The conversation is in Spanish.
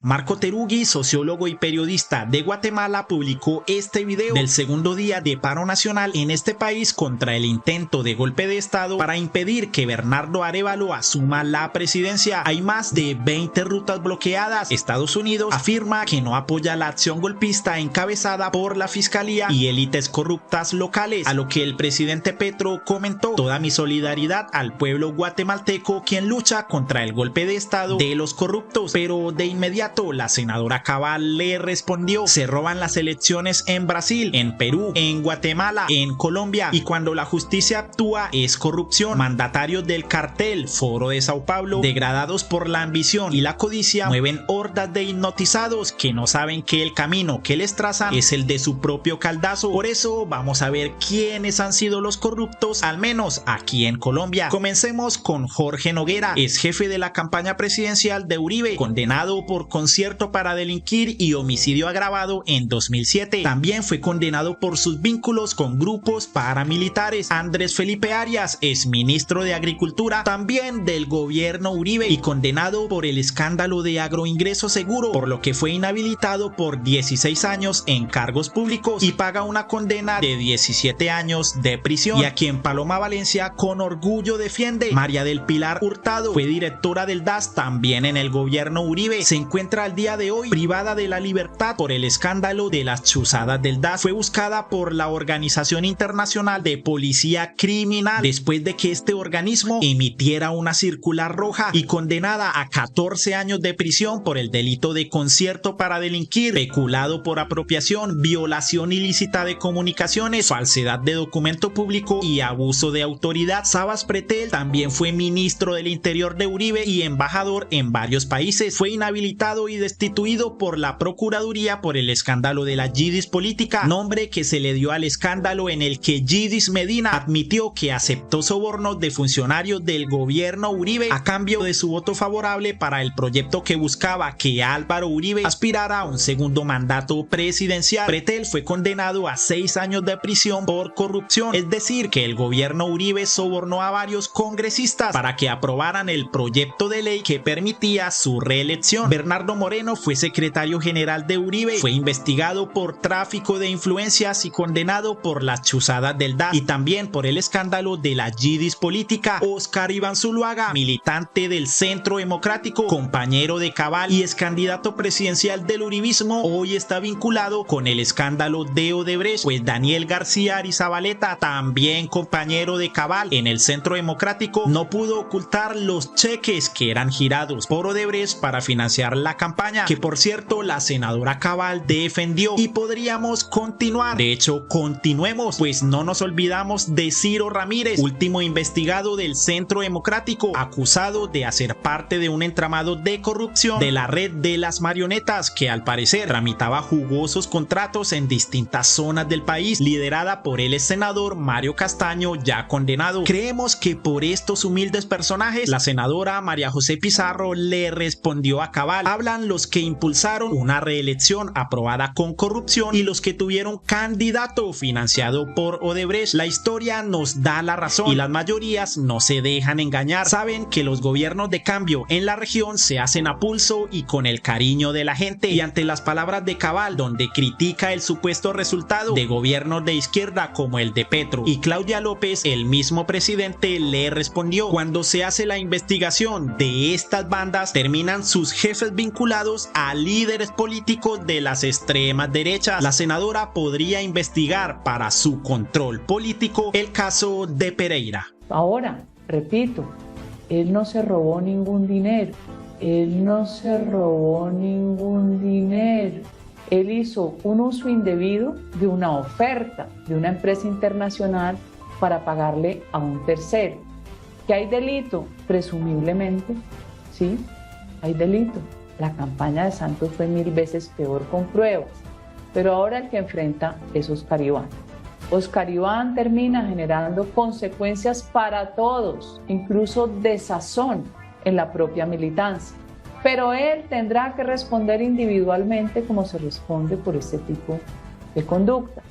Marco Terugui, sociólogo y periodista de Guatemala, publicó este video del segundo día de paro nacional en este país contra el intento de golpe de Estado para impedir que Bernardo Arévalo asuma la presidencia. Hay más de 20 rutas bloqueadas. Estados Unidos afirma que no apoya la acción golpista encabezada por la Fiscalía y élites corruptas locales, a lo que el presidente Petro comentó: toda mi solidaridad al pueblo guatemalteco quien lucha contra el golpe de Estado de los corruptos. Pero de inmediato la senadora Cabal le respondió: se roban las elecciones en Brasil, en Perú, en Guatemala, en Colombia, y cuando la justicia actúa es corrupción. Mandatarios del cartel Foro de Sao Paulo, degradados por la ambición y la codicia, mueven hordas de hipnotizados que no saben que el camino que les trazan es el de su propio caldazo. Por eso vamos a ver quiénes han sido los corruptos, al menos aquí en Colombia. Comencemos con Jorge Noguera, es jefe de la campaña presidencial de Uribe, condenado por concierto para delinquir y homicidio agravado en 2007. También fue condenado por sus vínculos con grupos paramilitares. Andrés Felipe Arias es ministro de Agricultura, también del gobierno Uribe, y condenado por el escándalo de Agroingreso Seguro, por lo que fue inhabilitado por 16 años en cargos públicos y paga una condena de 17 años de prisión. Y a quien Paloma Valencia con orgullo defiende, María del Pilar Hurtado, fue directora del DAS también en el gobierno Uribe. Se encuentra al día de hoy privada de la libertad por el escándalo de las chuzadas del DAS. Fue buscada por la Organización Internacional de Policía Criminal después de que este organismo emitiera una circular roja, y condenada a 14 años de prisión por el delito de concierto para delinquir, peculado por apropiación, violación ilícita de comunicaciones, falsedad de documento público y abuso de autoridad. Sabas Pretel también fue ministro del Interior de Uribe y embajador en varios países. Fue inhabilitado y destituido por la Procuraduría por el escándalo de la Yidis política, nombre que se le dio al escándalo en el que Yidis Medina admitió que aceptó sobornos de funcionarios del gobierno Uribe a cambio de su voto favorable para el proyecto que buscaba que Álvaro Uribe aspirara a un segundo mandato presidencial. Pretel fue condenado a 6 años de prisión por corrupción, es decir, que el gobierno Uribe sobornó a varios congresistas para que aprobaran el proyecto de ley que permitía su reelección. Bernardo Moreno fue secretario general de Uribe, fue investigado por tráfico de influencias y condenado por las chuzadas del DAS y también por el escándalo de la Yidis política. Oscar Iván Zuluaga, militante del Centro Democrático, compañero de Cabal y ex candidato presidencial del uribismo, hoy está vinculado con el escándalo de Odebrecht, pues Daniel García Arizabaleta, también compañero de Cabal en el Centro Democrático, no pudo ocultar los cheques que eran girados por Odebrecht para financiar la campaña, que por cierto la senadora Cabal defendió. Y podríamos continuar, de hecho continuemos, pues no nos olvidamos de Ciro Ramírez, último investigado del Centro Democrático, acusado de hacer parte de un entramado de corrupción de la red de las marionetas, que al parecer tramitaba jugosos contratos en distintas zonas del país, liderada por el ex senador Mario Castaño, ya condenado. Creemos que por estos humildes personajes la senadora María José Pizarro le respondió a Cabal. Hablan los que impulsaron una reelección aprobada con corrupción y los que tuvieron candidato financiado por Odebrecht. La historia nos da la razón y las mayorías no se dejan engañar. Saben que los gobiernos de cambio en la región se hacen a pulso y con el cariño de la gente. Y ante las palabras de Cabal, donde critica el supuesto resultado de gobiernos de izquierda como el de Petro y Claudia López, el mismo presidente le respondió: cuando se hace la investigación de estas bandas, terminan sus jefes vinculados a líderes políticos de las extremas derechas. La senadora podría investigar para su control político el caso de Pereira. Ahora, repito, él no se robó ningún dinero. Él no se robó ningún dinero. Él hizo un uso indebido de una oferta de una empresa internacional para pagarle a un tercero. ¿Que hay delito? Presumiblemente, sí, hay delito. La campaña de Santos fue 1000 veces peor con pruebas, pero ahora el que enfrenta es Oscar Iván. Oscar Iván termina generando consecuencias para todos, incluso desazón en la propia militancia. Pero él tendrá que responder individualmente como se responde por este tipo de conductas.